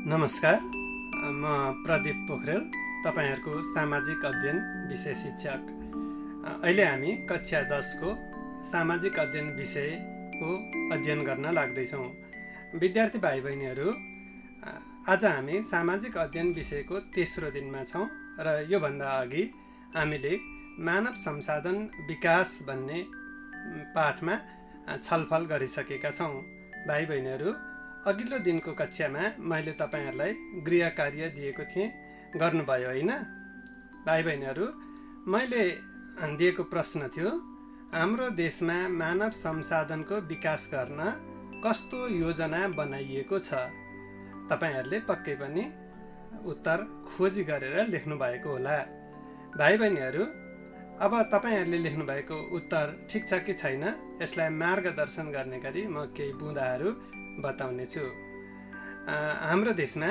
नमस्कार, म प्रदीप पोखरेल, तपाईँहरूको सामाजिक अध्ययन विषय शिक्षक। अहिले हामी कक्षा 10 को सामाजिक अध्ययन विषयको अध्ययन गर्न लाग्दैछौँ। विद्यार्थी भाइ बहिनीहरू, आज हामी सामाजिक अध्ययन विषयको तेस्रो दिनमा छौँ र योभन्दा अघि हामीले मानव संसाधन विकास भन्ने पाठमा छलफल गरिसकेका छौँ। भाइ बहिनीहरू, अघिल्लो दिनको कक्षामा मैले तपाईँहरूलाई गृह कार्य दिएको थिएँ, गर्नुभयो होइन? भाइ बहिनीहरू, मैले दिएको प्रश्न थियो, हाम्रो देशमा मानव संसाधनको विकास गर्न कस्तो योजना बनाइएको छ? तपाईँहरूले पक्कै पनि उत्तर खोजी गरेर लेख्नु भएको होला। भाइ बहिनीहरू, अब तपाईँहरूले लेख्नुभएको उत्तर ठिक छ कि छैन, यसलाई मार्गदर्शन गर्ने गरी म केही बुँदाहरू बताउने छु। हाम्रो देशमा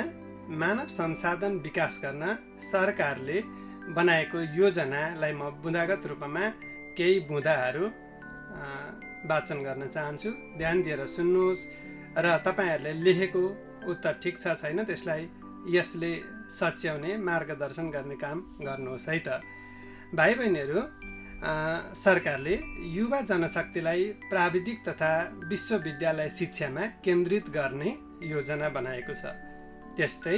मानव संसाधन विकास गर्न सरकारले बनाएको योजनालाई म बुँदागत रूपमा केही बुँदाहरू वाचन गर्न चाहन्छु। ध्यान दिएर सुन्नुहोस् र तपाईँहरूले लेखेको उत्तर ठिक छ छैन त्यसलाई यसले सच्याउने मार्गदर्शन गर्ने काम गर्नुहोस् है त। भाइ बहिनीहरू, सरकारले युवा जनशक्तिलाई प्राविधिक तथा विश्वविद्यालय शिक्षामा केन्द्रित गर्ने योजना बनाएको छ। त्यस्तै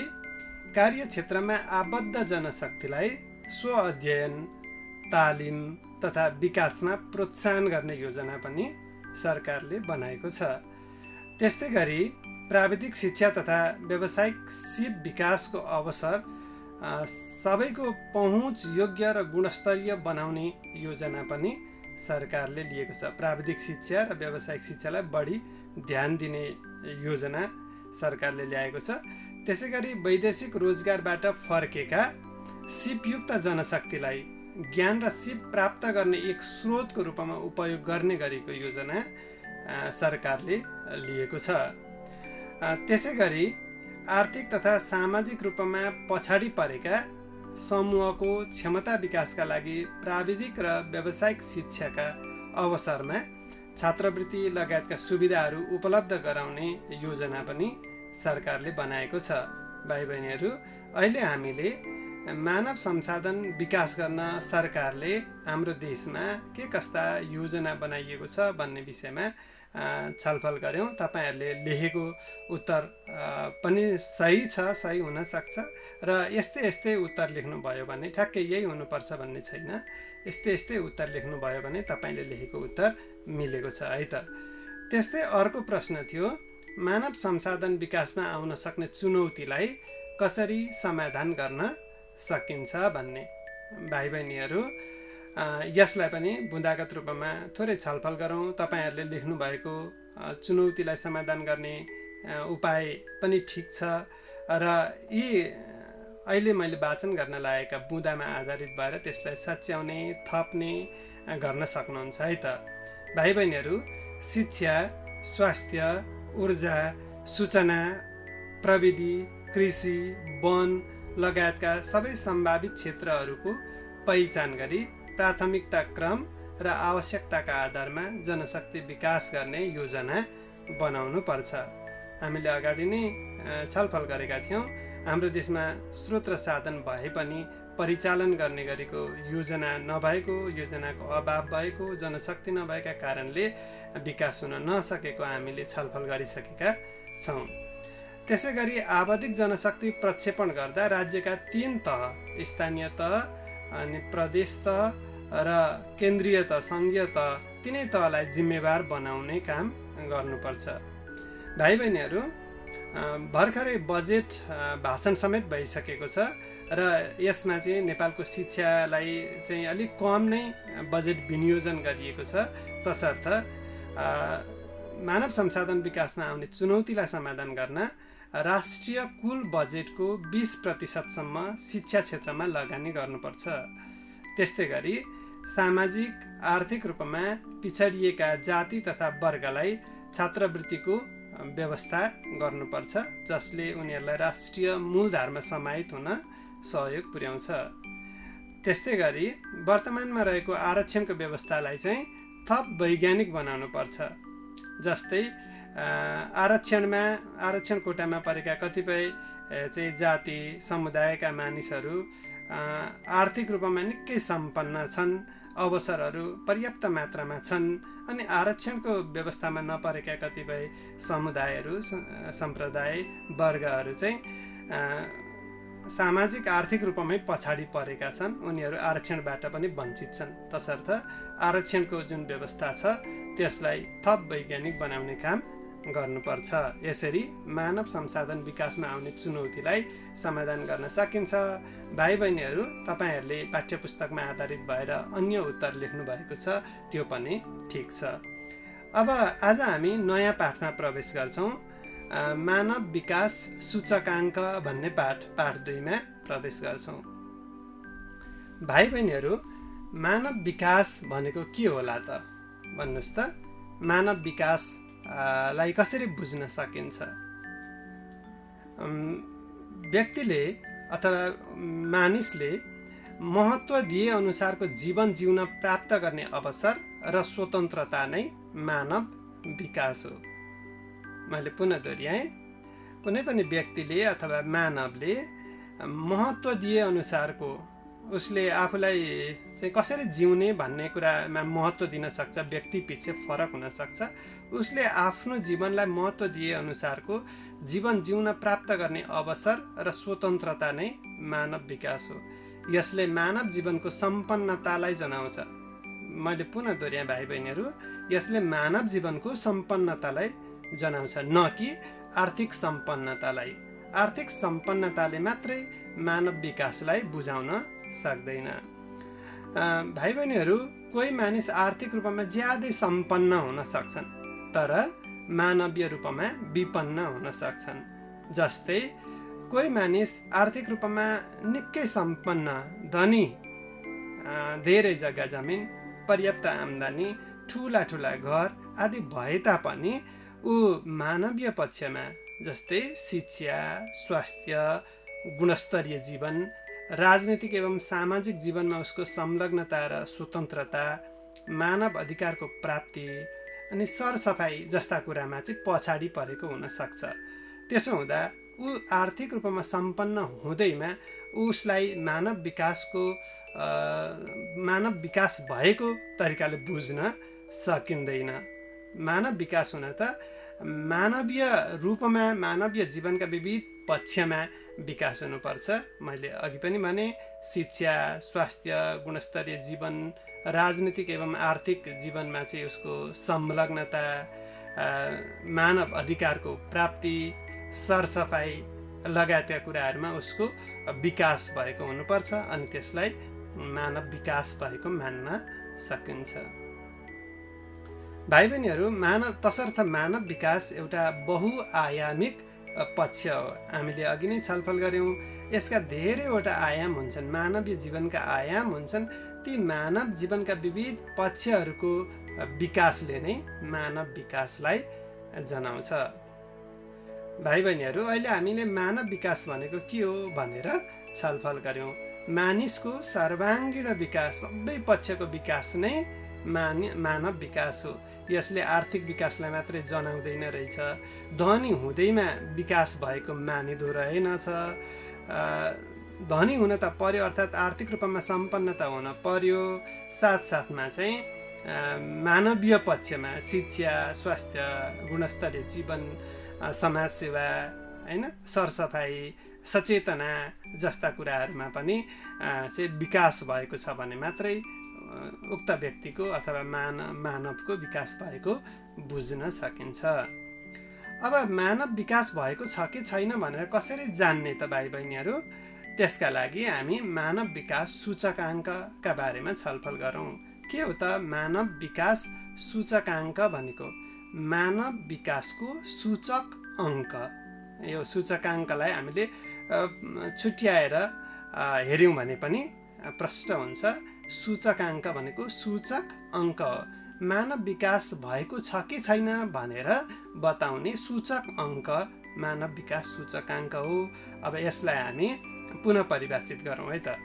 कार्यक्षेत्रमा आबद्ध जनशक्तिलाई स्व-अध्ययन, तालिम तथा विकासमा प्रोत्साहन गर्ने योजना पनि सरकारले बनाएको छ। त्यस्तै गरी प्राविधिक शिक्षा तथा व्यावसायिक सिप विकासको अवसर सबैको पहुँच योग्य र गुणस्तरीय बनाउने योजना पनि सरकारले लिएको छ। प्राविधिक शिक्षा र व्यावसायिक शिक्षालाई बढी ध्यान दिने योजना सरकारले ल्याएको छ। त्यसै गरी वैदेशिक रोजगारबाट फर्केका सिपयुक्त जनशक्तिलाई ज्ञान र सिप प्राप्त गर्ने एक स्रोतको रूपमा उपयोग गर्ने गरेको योजना सरकारले लिएको छ। त्यसै गरी आर्थिक तथा सामाजिक रूपमा पछाडि परेका समूहको क्षमता विकासका लागि प्राविधिक र व्यावसायिक शिक्षाका अवसरमा छात्रवृत्ति लगायतका सुविधाहरू उपलब्ध गराउने योजना पनि सरकारले बनाएको छ। भाइ बहिनीहरू, अहिले हामीले मानव संसाधन विकास गर्न सरकारले हाम्रो देशमा के कस्ता योजना बनाइएको छ भन्ने विषयमा छलफल गऱ्यौँ। तपाईँहरूले लेखेको उत्तर पनि सही छ, सही हुनसक्छ र यस्तै उत्तर लेख्नुभयो भने ठ्याक्कै यही हुनुपर्छ भन्ने छैन। यस्तै उत्तर लेख्नुभयो भने तपाईँले लेखेको उत्तर मिलेको छ है त। त्यस्तै अर्को प्रश्न थियो, मानव संसाधन विकासमा आउन सक्ने चुनौतीलाई कसरी समाधान गर्न सकिन्छ भन्ने। भाइ बहिनीहरू, यसलाई पनि बुँदागत रूपमा थोरै छलफल गरौँ। तपाईँहरूले लेख्नुभएको चुनौतीलाई समाधान गर्ने उपाय पनि ठिक छ र यी अहिले मैले वाचन गर्न लागेका बुँदामा आधारित भएर त्यसलाई सच्याउने, थप्ने गर्न सक्नुहुन्छ है त। भाइ बहिनीहरू, शिक्षा, स्वास्थ्य, ऊर्जा, सूचना, प्रविधि, कृषि, वन लगायतका सबै सम्भावित क्षेत्रहरूको पहिचान गरी प्राथमिकता क्रम र आवश्यकताका आधारमा जनशक्ति विकास गर्ने योजना बनाउनु पर्छ। हामीले अगाडि नै छलफल गरेका थियौँ, हाम्रो देशमा स्रोत र साधन भए पनि परिचालन गर्ने गरेको योजना नभएको, योजनाको अभाव भएको, जनशक्ति नभएका कारणले विकास हुन नसकेको हामीले छलफल गरिसकेका छौँ। त्यसै गरी आवधिक जनशक्ति प्रक्षेपण गर्दा राज्यका 3 तह, स्थानीय तह अनि प्रदेश तह र केन्द्रीय तह, सङ्घीय तह, तिनै तहलाई जिम्मेवार बनाउने काम गर्नुपर्छ। भाइ बहिनीहरू, भर्खरै बजेट भाषण समेत भइसकेको छ र यसमा चाहिँ नेपालको शिक्षालाई चाहिँ अलिक कम नै बजेट विनियोजन गरिएको छ। तसर्थ मानव संसाधन विकासमा आउने चुनौतीलाई समाधान गर्न राष्ट्रिय कुल बजेटको 20% शिक्षा क्षेत्रमा लगानी गर्नुपर्छ। त्यस्तै गरी सामाजिक आर्थिक रूपमा पिछडिएका जाति तथा वर्गलाई छात्रवृत्तिको व्यवस्था गर्नुपर्छ, जसले उनीहरूलाई राष्ट्रिय मूलधारमा समाहित हुन सहयोग पुर्याउँछ। त्यस्तै गरी वर्तमानमा रहेको आरक्षणको व्यवस्थालाई चाहिँ थप वैज्ञानिक बनाउनु पर्छ। जस्तै आरक्षण कोटामा परेका कतिपय चाहिँ जाति समुदायका मानिसहरू आर्थिक रूपमा निकै सम्पन्न छन्, अवसरहरू पर्याप्त मात्रामा छन्। अनि आरक्षणको व्यवस्थामा नपरेका कतिपय समुदायहरू, सम्प्रदाय, वर्गहरू चाहिँ सामाजिक आर्थिक रूपमै पछाडि परेका छन्। उनीहरू आरक्षणबाट पनि वञ्चित छन्। तसर्थ आरक्षणको जुन व्यवस्था छ त्यसलाई थप वैज्ञानिक बनाउने काम गर्नुपर्छ। यसरी मानव संसाधन विकासमा आउने चुनौतीलाई समाधान गर्न सकिन्छ। भाइ बहिनीहरू, तपाईहरूले पाठ्यपुस्तकमा आधारित भएर अन्य उत्तर लेख्नु भएको छ, त्यो पनि ठिक छ। अब आज हामी नयाँ पाठमा प्रवेश गर्छौँ। मानव विकास सूचकाङ्क भन्ने पाठ 2 मा प्रवेश गर्छौँ। भाइ बहिनीहरू, मानव विकास भनेको के होला त? भन्नुहोस् त, मानव विकासलाई कसरी बुझ्न सकिन्छ? व्यक्तिले अथवा मानिसले महत्त्व दिए अनुसारको जीवन जिउन प्राप्त गर्ने अवसर र स्वतन्त्रता नै मानव विकास हो। मैले पुनः दोहोऱ्याएँ, कुनै पनि व्यक्तिले अथवा मानवले महत्त्व दिए अनुसारको, उसले आफूलाई चाहिँ कसरी जिउने भन्ने कुरामा महत्त्व दिन सक्छ। व्यक्ति पछि फरक हुन सक्छ। उसले आफ्नो जीवनलाई महत्त्व दिए अनुसारको जीवन जिउन प्राप्त गर्ने अवसर र स्वतन्त्रता नै मानव विकास हो। यसले मानव जीवनको सम्पन्नतालाई जनाउँछ। मैले पुनः दोहोऱ्याएँ भाइ बहिनीहरू, यसले मानव जीवनको सम्पन्नतालाई जनाउँछ, न कि आर्थिक सम्पन्नतालाई। आर्थिक सम्पन्नताले मात्रै मानव विकासलाई बुझाउन सक्दैन। भाइ बहिनीहरू, कोही मानिस आर्थिक रूपमा ज्यादै सम्पन्न हुन सक्छन्, तर मानवीय रूपमा विपन्न हुन सक्छन्। जस्तै कोही मानिस आर्थिक रूपमा निकै सम्पन्न, धनी, धेरै जग्गा जमिन, पर्याप्त आम्दानी, ठुला घर आदि भए तापनि ऊ मानवीय पक्षमा, जस्तै शिक्षा, स्वास्थ्य, गुणस्तरीय जीवन, राजनीतिक एवं सामाजिक जीवनमा उसको संलग्नता र स्वतन्त्रता, मानव अधिकारको प्राप्ति अनि सरसफाइ जस्ता कुरामा चाहिँ पछाडि परेको हुन सक्छ। त्यसो हुँदा ऊ आर्थिक रूपमा सम्पन्न हुँदैमा उसलाई मानव विकास भएको तरिकाले बुझ्न सकिँदैन। मानव विकास हुन त मानवीय रूपमा, मानवीय जीवनका विविध पक्षमा विकास हुनुपर्छ। मैले अघि पनि भने, शिक्षा, स्वास्थ्य, गुणस्तरीय जीवन, राजनीतिक एवं आर्थिक जीवनमा चाहिँ उसको संलग्नता, मानव अधिकारको प्राप्ति, सरसफाइ लगायतका कुराहरूमा उसको विकास भएको हुनुपर्छ। अनि त्यसलाई मानव विकास भएको मान्न सकिन्छ। भाइ बहिनीहरू, तसर्थ मानव विकास एउटा बहुआयामिक पक्ष हो। हामीले अघि नै छलफल गऱ्यौँ, यसका धेरैवटा आयाम हुन्छन्, मानवीय जीवनका आयाम हुन्छन्। ती मानव जीवनका विविध पक्षहरूको विकासले नै मानव विकासलाई जनाउँछ। भाइ बहिनीहरू, अहिले हामीले मानव विकास भनेको के हो भनेर छलफल गऱ्यौँ। मानिसको सर्वाङ्गीण विकास, सबै पक्षको विकास नै मानव विकास हो। यसले आर्थिक विकासलाई मात्रै जनाउँदैन रहेछ। धनी हुँदैमा विकास भएको मानिदो रहेनछ। धनी हुन त पर्यो, अर्थात् आर्थिक रूपमा सम्पन्नता हुन पर्यो। साथसाथमा चाहिँ मानवीय पक्षमा शिक्षा, स्वास्थ्य, गुणस्तरीय जीवन, समाजसेवा, होइन, सरसफाइ, सचेतना जस्ता कुराहरूमा पनि चाहिँ विकास भएको छ भने मात्रै उक्त व्यक्तिको अथवा मानवको विकास भएको बुझ्न सकिन्छ। अब मानव विकास भएको छ कि छैन भनेर कसरी जान्ने त भाइ बहिनीहरू? त्यसका लागि हामी मानव विकास सूचकाङ्कका बारेमा छलफल गरौँ। के हो त मानव विकास सूचकाङ्क भनेको? मानव विकासको सूचक अङ्क। यो सूचकाङ्कलाई हामीले छुट्याएर हेऱ्यौँ भने पनि प्रष्ट हुन्छ। सूचकाङ्क भनेको सूचक अङ्क हो। मानव विकास भएको छ कि छैन भनेर बताउने सूचक अङ्क मानव विकास सूचकाङ्क हो। अब यसलाई हामी पुनः परिभाषित गरौँ है त।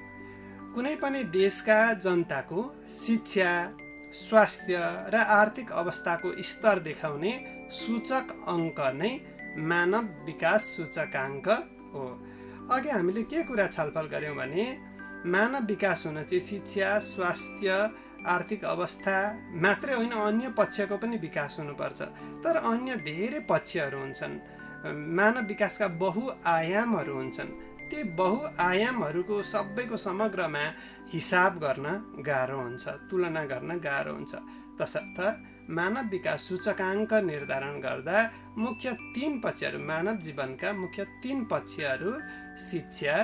कुनै पनि देशका जनताको शिक्षा, स्वास्थ्य र आर्थिक अवस्थाको स्तर देखाउने सूचक अङ्क नै मानव विकास सूचकाङ्क हो। अघि हामीले के कुरा छलफल गऱ्यौँ भने मानव विकास हुन चाहिँ शिक्षा, स्वास्थ्य, आर्थिक अवस्था मात्रै होइन, अन्य पक्षको पनि विकास हुनुपर्छ। तर अन्य धेरै पक्षहरू हुन्छन्, मानव विकासका बहुआयामहरू हुन्छन्। ती बहुआयामहरूको सबैको समग्रमा हिसाब गर्न गाह्रो हुन्छ, तुलना गर्न गाह्रो हुन्छ। तसर्थ मानव विकास सूचकाङ्क निर्धारण गर्दा मुख्य 3 पक्षहरू, मानव जीवनका मुख्य 3 पक्षहरू शिक्षा,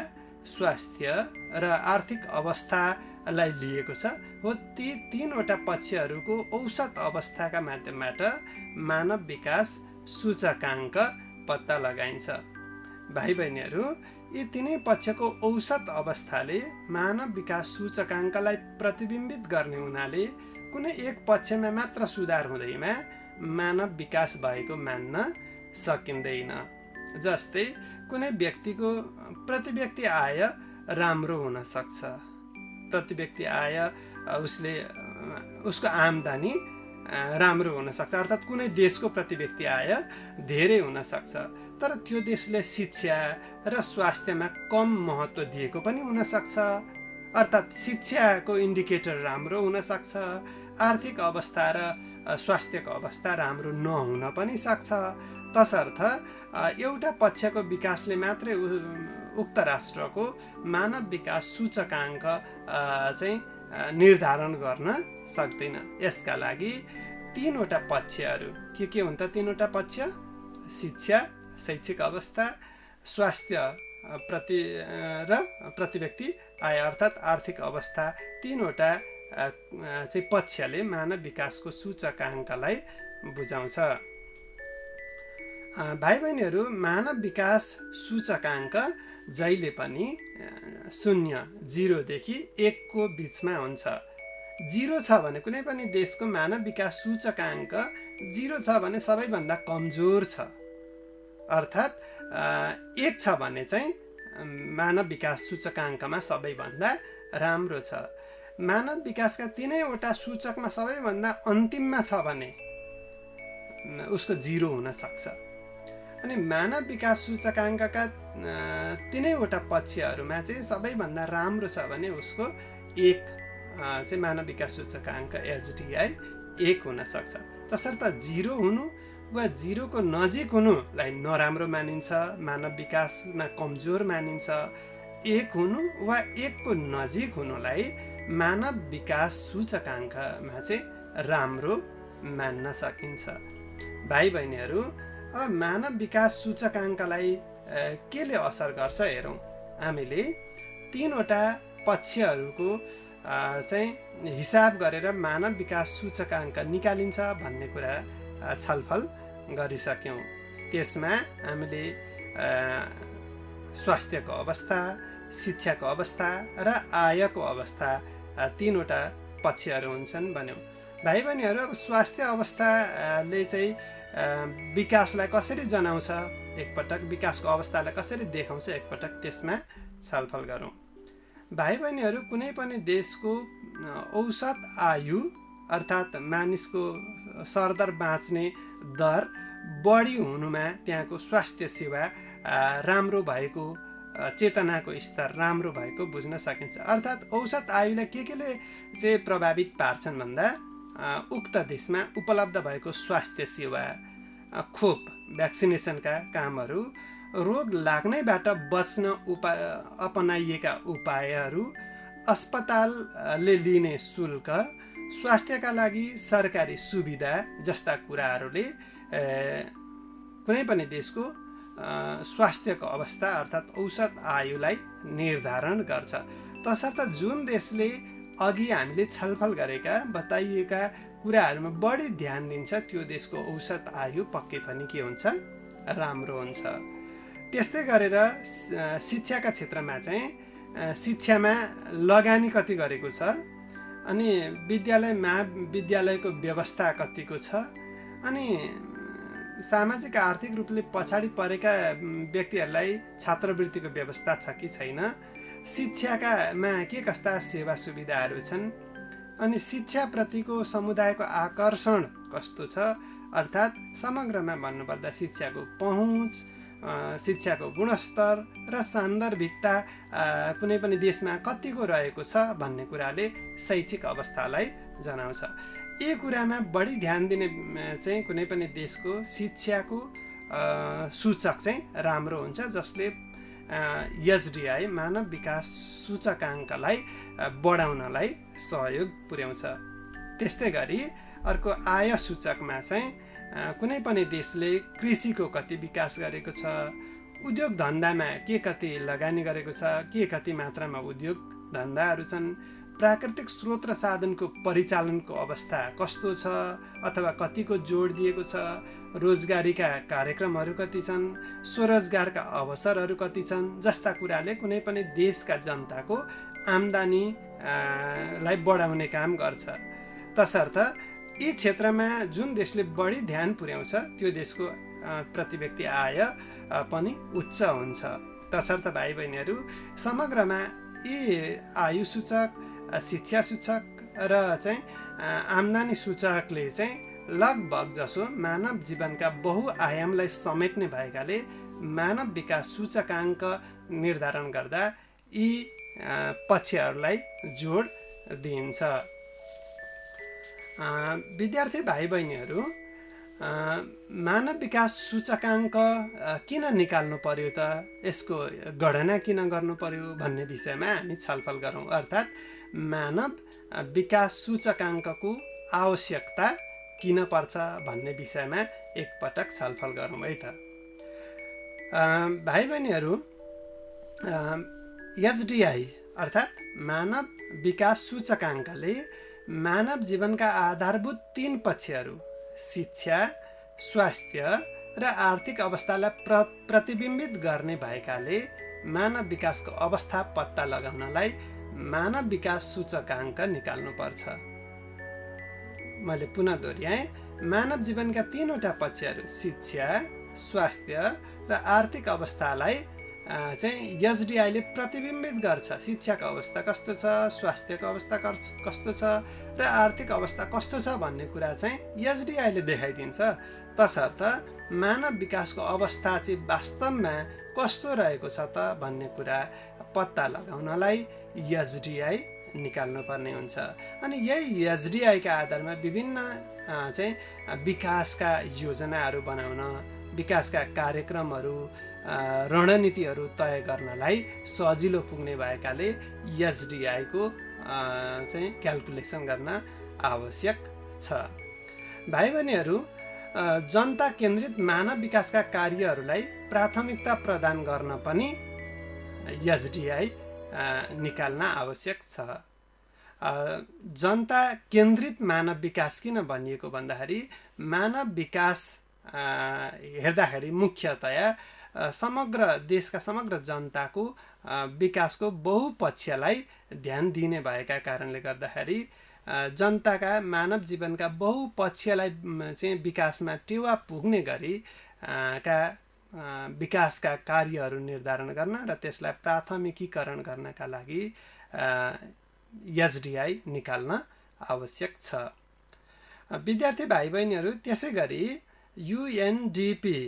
स्वास्थ्य र आर्थिक अवस्थालाई लिएको छ। हो ती 3वटा पक्षहरूको औसत अवस्थाका माध्यमबाट मानव विकास सूचकाङ्क पत्ता लगाइन्छ। भाइ बहिनीहरू, यी तिनै पक्षको औसत अवस्थाले मानव विकास सूचकाङ्कलाई प्रतिबिम्बित गर्ने हुनाले कुनै एक पक्षमा मात्र सुधार हुँदैमा मानव विकास भएको मान्न सकिँदैन। जस्तै कुनै व्यक्तिको प्रति व्यक्ति आय राम्रो हुन सक्छ, प्रति व्यक्ति आय उसको आम्दानी राम्रो हुन सक्छ, अर्थात् कुनै देशको प्रति व्यक्ति आय धेरै हुन सक्छ। तर त्यो देशले शिक्षा र स्वास्थ्यमा कम महत्त्व दिएको पनि हुन सक्छ, अर्थात् शिक्षाको इन्डिकेटर राम्रो हुन सक्छ, आर्थिक अवस्था र स्वास्थ्यको अवस्था राम्रो नहुन पनि सक्छ। तसर्थ एउटा पक्षको विकासले मात्रै उक्त राष्ट्रको मानव विकास सूचकाङ्क चाहिँ निर्धारण गर्न सक्दैन। यसका लागि 3वटा पक्षहरू के हुन् त? 3वटा पक्ष शिक्षा, शैक्षिक अवस्था, स्वास्थ्य र प्रति व्यक्ति आय अर्थात् आर्थिक अवस्था, 3वटा चाहिँ पक्षले मानव विकासको सूचकाङ्कलाई बुझाउँछ। भाइ बहिनीहरू, मानव विकास सूचकाङ्क जहिले पनि 0 देखि 1 को बिचमा हुन्छ। 0 छ भने कुनै पनि देशको मानव विकास सूचकाङ्क 0 छ भने सबैभन्दा कमजोर छ, अर्थात् 1 छ भने चाहिँ मानव विकास सूचकाङ्कमा सबैभन्दा राम्रो छ। मानव विकासका 3वटा सूचकमा सबैभन्दा अन्तिममा छ भने उसको 0 हुन सक्छ। अनि मानव विकास सूचकाङ्कका 3वटा पक्षहरूमा चाहिँ सबैभन्दा राम्रो छ भने उसको 1 चाहिँ मानव विकास सूचकाङ्क HDI 1 हुन सक्छ। तसर्थ 0 हुनु वा 0 को नजिक हुनुलाई नराम्रो मानिन्छ, मानव विकासमा कमजोर मानिन्छ। 1 हुनु वा 1 को नजिक हुनुलाई मानव विकास सूचकाङ्कमा चाहिँ राम्रो मान्न सकिन्छ। भाइ बहिनीहरू, अब मानव विकास सूचकाङ्कलाई केले असर गर्छ हेरौँ। हामीले 3वटा पक्षहरूको चाहिँ हिसाब गरेर मानव विकास सूचकाङ्क निकालिन्छ भन्ने कुरा छलफल गरिसक्यौँ। त्यसमा हामीले स्वास्थ्यको अवस्था, शिक्षाको अवस्था र आयको अवस्था 3वटा पक्षहरू हुन्छन् भन्यौँ। भाइ बहिनीहरू, अब स्वास्थ्य अवस्थाले चाहिँ विकासलाई कसरी जनाउँछ एकपटक, विकासको अवस्थालाई कसरी देखाउँछ एकपटक त्यसमा छलफल गरौँ। भाइ बहिनीहरू, कुनै पनि देशको औसत आयु अर्थात् मानिसको सरदर बाँच्ने दर बढी हुनुमा त्यहाँको स्वास्थ्य सेवा राम्रो भएको, चेतनाको स्तर राम्रो भएको बुझ्न सकिन्छ। अर्थात् औसत आयुलाई केले चाहिँ प्रभावित पार्छन् भन्दा उक्त देशमा उपलब्ध भएको स्वास्थ्य सेवा, खोप भ्याक्सिनेसनका कामहरू, रोग लाग्नैबाट बच्न अपनाइएका उपायहरू, अस्पतालले लिने शुल्क, स्वास्थ्यका लागि सरकारी सुविधा जस्ता कुराहरूले कुनै पनि देशको स्वास्थ्यको अवस्था अर्थात् औसत आयुलाई निर्धारण गर्छ। तसर्थ जुन देशले अघि हामीले छलफल गरेका बताइएका कुराहरूमा बढी ध्यान दिन्छ त्यो देशको औसत आयु पक्कै पनि के हुन्छ? राम्रो हुन्छ। त्यस्तै गरेर शिक्षाका क्षेत्रमा चाहिँ शिक्षामा लगानी कति गरेको छ, अनि विद्यालय महाविद्यालयको व्यवस्था कतिको छ, अनि सामाजिक आर्थिक रूपले पछाडि परेका व्यक्तिहरूलाई छात्रवृत्तिको व्यवस्था छ कि छैन, शिक्षामा के कस्ता सेवा सुविधाहरू छन्, अनि शिक्षाप्रतिको समुदायको आकर्षण कस्तो छ, अर्थात् समग्रमा भन्नुपर्दा शिक्षाको पहुँच, शिक्षाको गुणस्तर र सान्दर्भिकता कुनै पनि देशमा कतिको रहेको छ भन्ने कुराले शैक्षिक अवस्थालाई जनाउँछ। यी कुरामा बढी ध्यान दिने चाहिँ कुनै पनि देशको शिक्षाको सूचक चाहिँ राम्रो हुन्छ, जसले एसडिआई मानव विकास सूचकाङ्कलाई बढाउनलाई सहयोग पुर्याउँछ। त्यस्तै गरी अर्को आय सूचकमा चाहिँ कुनै पनि देशले कृषिको कति विकास गरेको छ, उद्योग धन्दामा के कति लगानी गरेको छ, के कति मात्रामा उद्योग धन्दाहरू छन्, प्राकृतिक स्रोत र साधनको परिचालनको अवस्था कस्तो छ अथवा कतिको जोड दिएको छ, रोजगारीका कार्यक्रमहरू कति छन्, स्वरोजगारका अवसरहरू कति छन् जस्ता कुराले कुनै पनि देशका जनताको आम्दानी लाई बढाउने काम गर्छ। तसर्थ यी क्षेत्रमा जुन देशले बढी ध्यान पुर्याउँछ त्यो देशको प्रति व्यक्ति आय पनि उच्च हुन्छ। तसर्थ भाइ बहिनीहरू, समग्रमा यी आयु सूचक, शिक्षा सूचक र चाहिँ आम्दानी सूचकले चाहिँ लगभग जसो मानव जीवनका बहुआयामलाई समेट्ने भएकाले मानव विकास सूचकाङ्क निर्धारण गर्दा यी पक्षहरूलाई जोड दिइन्छ। विद्यार्थी भाइ बहिनीहरू, मानव विकास सूचकाङ्क किन निकाल्नु पर्यो त, यसको गणना किन गर्नु पर्यो भन्ने विषयमा हामी छलफल गरौँ। अर्थात् मानव विकास सूचकाङ्कको आवश्यकता किन पर्छ भन्ने विषयमा एकपटक छलफल गरौँ है त। भाइ बहिनीहरू, एसडिआई अर्थात् मानव विकास सूचकाङ्कले मानव जीवनका आधारभूत 3 पक्षहरू शिक्षा, स्वास्थ्य र आर्थिक अवस्थालाई प्रतिबिम्बित गर्ने भएकाले मानव विकासको अवस्था पत्ता लगाउनलाई मानव विकास सूचकाङ्क निकाल्नुपर्छ। मैले पुनः दोहोऱ्याएँ, मानव जीवनका 3वटा पक्षहरू शिक्षा, स्वास्थ्य र आर्थिक अवस्थालाई चाहिँ एसडिआईले प्रतिबिम्बित गर्छ। शिक्षाको अवस्था कस्तो छ, स्वास्थ्यको अवस्था कस्तो छ र आर्थिक अवस्था कस्तो छ भन्ने कुरा चाहिँ एसडिआईले देखाइदिन्छ। तसर्थ मानव विकासको अवस्था चाहिँ वास्तवमा कस्तो रहेको छ त भन्ने कुरा पत्ता लगाउनलाई एसडिआई निकाल्नुपर्ने हुन्छ। अनि यही एसडिआईका आधारमा विभिन्न चाहिँ विकासका योजनाहरू बनाउन, विकासका कार्यक्रमहरू, रणनीतिहरू तय गर्नलाई सजिलो पुग्ने भएकाले एसडिआईको चाहिँ क्याल्कुलेसन गर्न आवश्यक छ। भाइ बहिनीहरू, जनता केन्द्रित मानव विकासका कार्यहरूलाई प्राथमिकता प्रदान गर्न पनि एसडिआई निकाल्न आवश्यक छ। जनता केन्द्रित मानव विकास किन भनिएको भन्दाखेरि मानव विकास हेर्दाखेरि मुख्यतया समग्र देशका समग्र जनताको विकासको बहुपक्षलाई ध्यान दिने भएका कारणले गर्दाखेरि जनताका मानव जीवनका बहुपक्षलाई चाहिँ विकासमा टेवा पुग्ने गरी विकासका कार्यहरू निर्धारण गर्न र त्यसलाई प्राथमिकीकरण गर्नका लागि एसडिआई निकाल्न आवश्यक छ। विद्यार्थी भाइ बहिनीहरू, त्यसै गरी युएनडिपी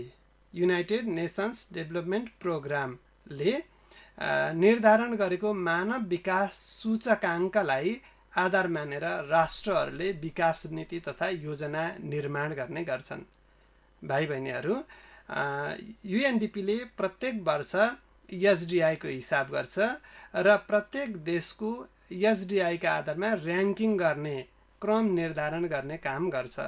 युनाइटेड नेसन्स डेभलपमेन्ट प्रोग्रामले निर्धारण गरेको मानव विकास सूचकाङ्कलाई आधार मानेर राष्ट्रहरूले विकास नीति तथा योजना निर्माण गर्ने गर्छन्। भाइ बहिनीहरू, युएनडिपीले प्रत्येक वर्ष एसडिआईको हिसाब गर्छ र प्रत्येक देशको एसडिआईका आधारमा र्याङ्किङ गर्ने, क्रम निर्धारण गर्ने काम गर्छ।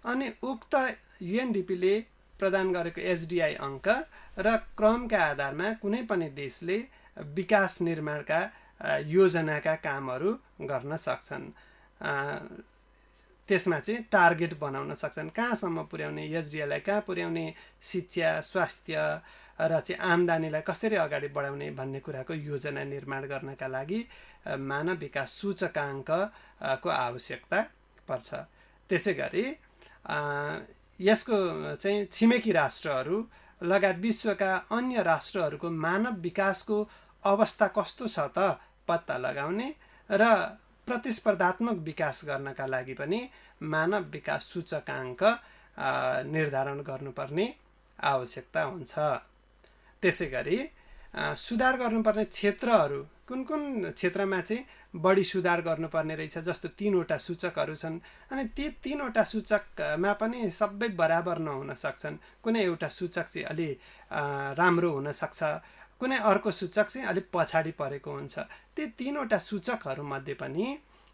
अनि उक्त युएनडिपीले प्रदान गरेको एसडिआई अङ्क र क्रमका आधारमा कुनै पनि देशले विकास निर्माणका योजनाका कामहरू गर्न सक्छन्। त्यसमा चाहिँ टार्गेट बनाउन सक्छन्, कहाँसम्म पुर्याउने, एसडिआईलाई कहाँ पुर्याउने, शिक्षा, स्वास्थ्य र चाहिँ आम्दानीलाई कसरी अगाडि बढाउने भन्ने कुराको योजना निर्माण गर्नका लागि मानव विकास सूचकाङ्कको आवश्यकता पर्छ। त्यसै गरी यसको चाहिँ छिमेकी राष्ट्रहरू लगायत विश्वका अन्य राष्ट्रहरूको मानव विकासको अवस्था कस्तो छ त पत्ता लगाउने र प्रतिस्पर्धात्मक विकास गर्नका लागि पनि मानव विकास सूचकाङ्क निर्धारण गर्नुपर्ने आवश्यकता हुन्छ। त्यसै गरी सुधार गर्नुपर्ने क्षेत्रहरू कुन कुन क्षेत्रमा चाहिँ बढी सुधार गर्नुपर्ने रहेछ, जस्तो 3वटा सूचकहरू छन्। अनि ती 3वटा सूचकमा पनि सबै बराबर नहुन सक्छन्। कुनै एउटा सूचक चाहिँ अलि राम्रो हुनसक्छ, कुनै अर्को सूचक चाहिँ अलिक पछाडि परेको हुन्छ। ती 3वटा सूचकहरूमध्ये पनि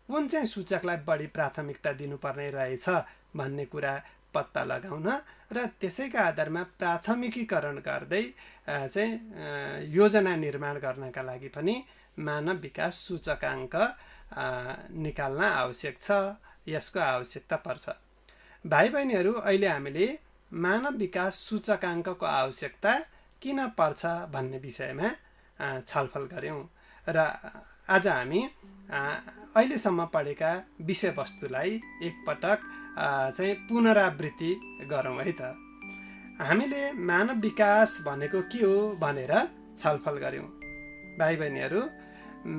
कुन चाहिँ सूचकलाई बढी प्राथमिकता दिनुपर्ने रहेछ भन्ने कुरा पत्ता लगाउन र त्यसैका आधारमा प्राथमिकीकरण गर्दै चाहिँ योजना निर्माण गर्नका लागि पनि मानव विकास सूचकाङ्क निकाल्न आवश्यक छ, यसको आवश्यकता पर्छ। भाइ बहिनीहरू, अहिले हामीले मानव विकास सूचकाङ्कको आवश्यकता किन पर्छ भन्ने विषयमा छलफल गऱ्यौँ र आज हामी अहिलेसम्म पढेका विषयवस्तुलाई एकपटक चाहिँ पुनरावृत्ति गरौँ है त। हामीले मानव विकास भनेको के हो भनेर छलफल गऱ्यौँ। भाइ बहिनीहरू,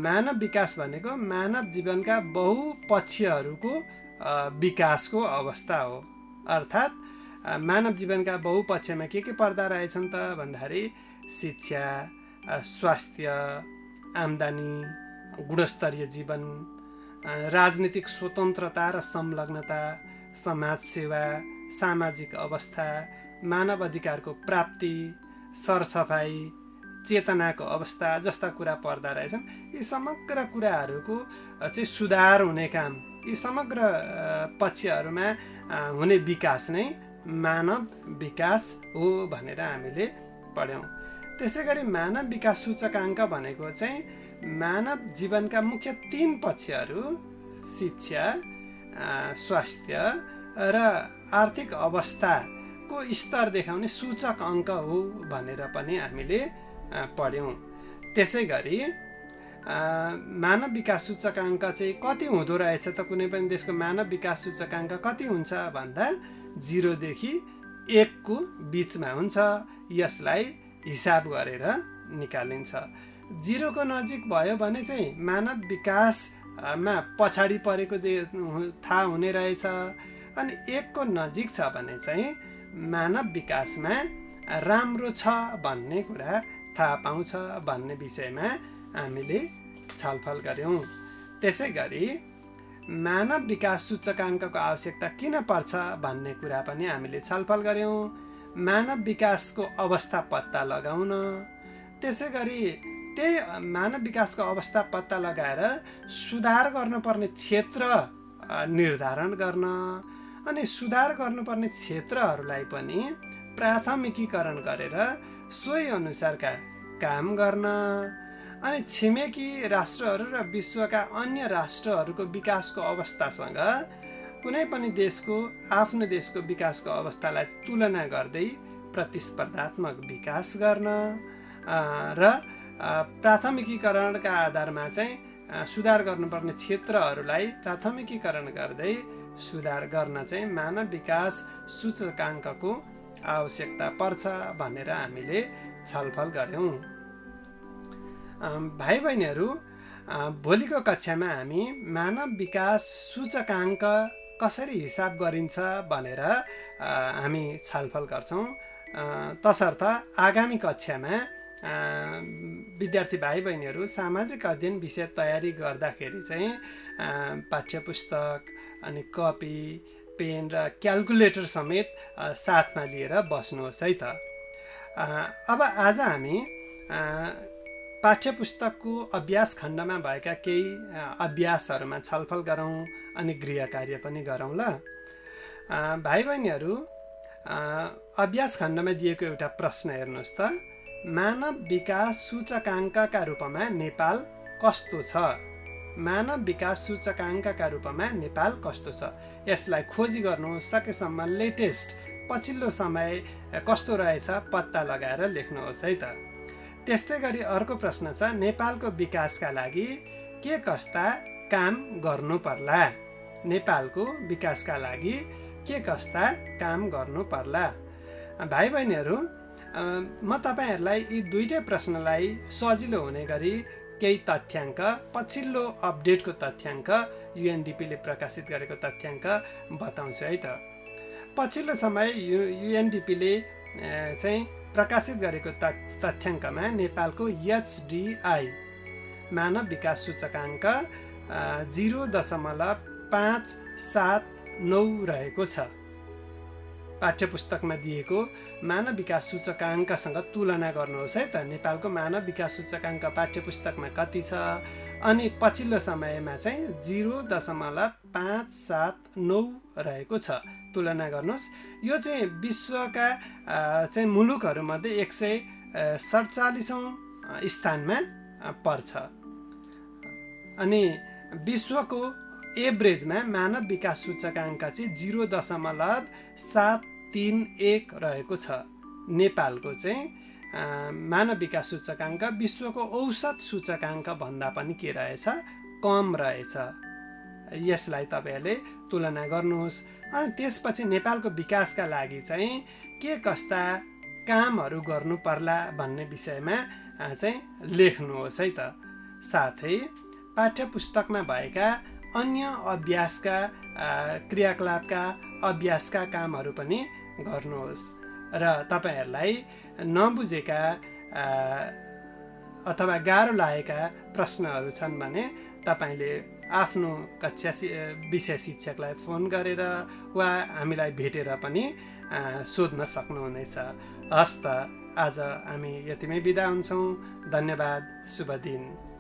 मानव विकास भनेको मानव जीवनका बहुपक्षीहरूको विकासको अवस्था हो। अर्थात् मानव जीवनका बहुपक्षमा के पर्दा रहेछन् त भन्दाखेरि शिक्षा, स्वास्थ्य, आम्दानी, गुणस्तरीय जीवन, राजनीतिक स्वतन्त्रता र संलग्नता, समाज सेवा, सामाजिक अवस्था, मानव अधिकारको प्राप्ति, सरसफाइ, चेतनाको अवस्था जस्ता कुरा पर्दा रहेछन्। यी समग्र कुराहरूको चाहिँ सुधार हुने काम, यी समग्र पक्षहरूमा हुने विकास नै मानव विकास हो भनेर हामीले पढ्यौँ। त्यसै गरी मानव विकास सूचकाङ्क भनेको चाहिँ मानव जीवनका मुख्य 3 पक्षहरू शिक्षा, स्वास्थ्य र आर्थिक अवस्थाको स्तर देखाउने सूचक अङ्क हो भनेर पनि हामीले पढ्यौँ। त्यसै गरी मानव विकास सूचकाङ्क चाहिँ कति हुँदो रहेछ त? कुनै पनि देशको मानव विकास सूचकाङ्क कति हुन्छ भन्दा 0 देखि 1 को बिचमा हुन्छ। यसलाई हिसाब गरेर निकालिन्छ। 0 को नजिक भयो भने चाहिँ मानव विकासमा पछाडि परेको थाहा हुने रहेछ। अनि 1 को नजिक छ भने चाहिँ मानव विकासमा राम्रो छ भन्ने कुरा थाहा पाउँछ भन्ने विषयमा हामीले छलफल गऱ्यौँ। त्यसै गरी मानव विकास सूचकाङ्कको आवश्यकता किन पर्छ भन्ने कुरा पनि हामीले छलफल गऱ्यौँ। मानव विकासको अवस्था पत्ता लगाउन, त्यसै गरी त्यही मानव विकासको अवस्था पत्ता लगाएर सुधार गर्नुपर्ने क्षेत्र निर्धारण गर्न, अनि सुधार गर्नुपर्ने क्षेत्रहरूलाई पनि प्राथमिकीकरण गरेर सोही अनुसारका काम गर्न, अनि छिमेकी राष्ट्रहरू र विश्वका अन्य राष्ट्रहरूको विकासको अवस्थासँग कुनै पनि देशको आफ्नो देशको विकासको अवस्थालाई तुलना गर्दै प्रतिस्पर्धात्मक विकास गर्न र प्राथमिकीकरणका आधारमा चाहिँ सुधार गर्नुपर्ने क्षेत्रहरूलाई प्राथमिकीकरण गर्दै सुधार गर्न चाहिँ मानव विकास सूचकाङ्कको आवश्यकता पर्छ भनेर हामीले छलफल गऱ्यौँ। भाइ बहिनीहरू, भोलिको कक्षामा हामी मानव विकास सूचकाङ्क कसरी हिसाब गरिन्छ भनेर हामी छलफल गर्छौँ। तसर्थ आगामी कक्षामा विद्यार्थी भाइ बहिनीहरू सामाजिक अध्ययन विषय तयारी गर्दाखेरि चाहिँ पाठ्यपुस्तक अनि कपी, पेन र क्याल्कुलेटर समेत साथमा लिएर बस्नुहोस् है त। अब आज हामी पाठ्यपुस्तकको अभ्यास खण्डमा भएका केही अभ्यासहरूमा छलफल गरौँ अनि गृह कार्य पनि गरौँ ल। भाइ बहिनीहरू, अभ्यास खण्डमा दिएको एउटा प्रश्न हेर्नुहोस् त। मानव विकास सूचकाङ्कका रूपमा नेपाल कस्तो छ? मानव विकास सूचकाङ्कका रूपमा नेपाल कस्तो छ? यसलाई खोजी गर्नु, सकेसम्म लेटेस्ट पछिल्लो समय कस्तो रहेछ पत्ता लगाएर लेख्नुहोस् है त। त्यस्तै गरी अर्को प्रश्न छ, नेपालको विकासका लागि के कस्ता काम गर्नु पर्ला? नेपालको विकासका लागि के कस्ता काम गर्नु पर्ला? भाइ बहिनीहरू, म तपाईहरूलाई यी दुईटै प्रश्नलाई सजिलो हुने गरी केही तथ्याङ्क, पछिल्लो अपडेटको तथ्याङ्क, UNDP ले प्रकाशित गरेको तथ्याङ्क बताउँछु है त। पछिल्लो समय युएनडिपीले चाहिँ प्रकाशित गरेको तथ्याङ्कमा नेपालको एचडिआई मानव विकास सूचकाङ्क 0.579 रहेको छ। पाठ्यपुस्तकमा दिएको मानव विकास सूचकाङ्कसँग तुलना गर्नुहोस् है त। नेपालको मानव विकास सूचकाङ्क पाठ्यपुस्तकमा कति छ अनि पछिल्लो समयमा चाहिँ 0.579 रहेको छ। तुलना गर्नुहोस्। यो चाहिँ विश्वका चाहिँ मुलुकहरूमध्ये 147औं स्थानमा पर्छ। अनि विश्वको एभरेजमा मानव विकास सूचकाङ्क चाहिँ 0.731 रहेको छ। नेपालको चाहिँ मानव विकास सूचकाङ्क विश्वको औसत सूचकाङ्क भन्दा पनि के रहेछ, कम रहेछ। यसलाई तपाईँहरूले तुलना गर्नुहोस्। अनि त्यसपछि नेपालको विकासका लागि चाहिँ के कस्ता कामहरू गर्नु पर्ला भन्ने विषयमा चाहिँ लेख्नुहोस् है त। साथै पाठ्यपुस्तकमा भएका अन्य अभ्यासका क्रियाकलापका अभ्यासका कामहरू पनि गर्नुहोस्। र तपाईँहरूलाई नबुझेका अथवा गाह्रो लागेका प्रश्नहरू छन् भने तपाईँले आफ्नो कक्षा विषय शिक्षकलाई फोन गरेर वा हामीलाई भेटेर पनि सोध्न सक्नुहुनेछ। हस्त आज हामी यतिमै बिदा हुन्छौँ। धन्यवाद। शुभ दिन।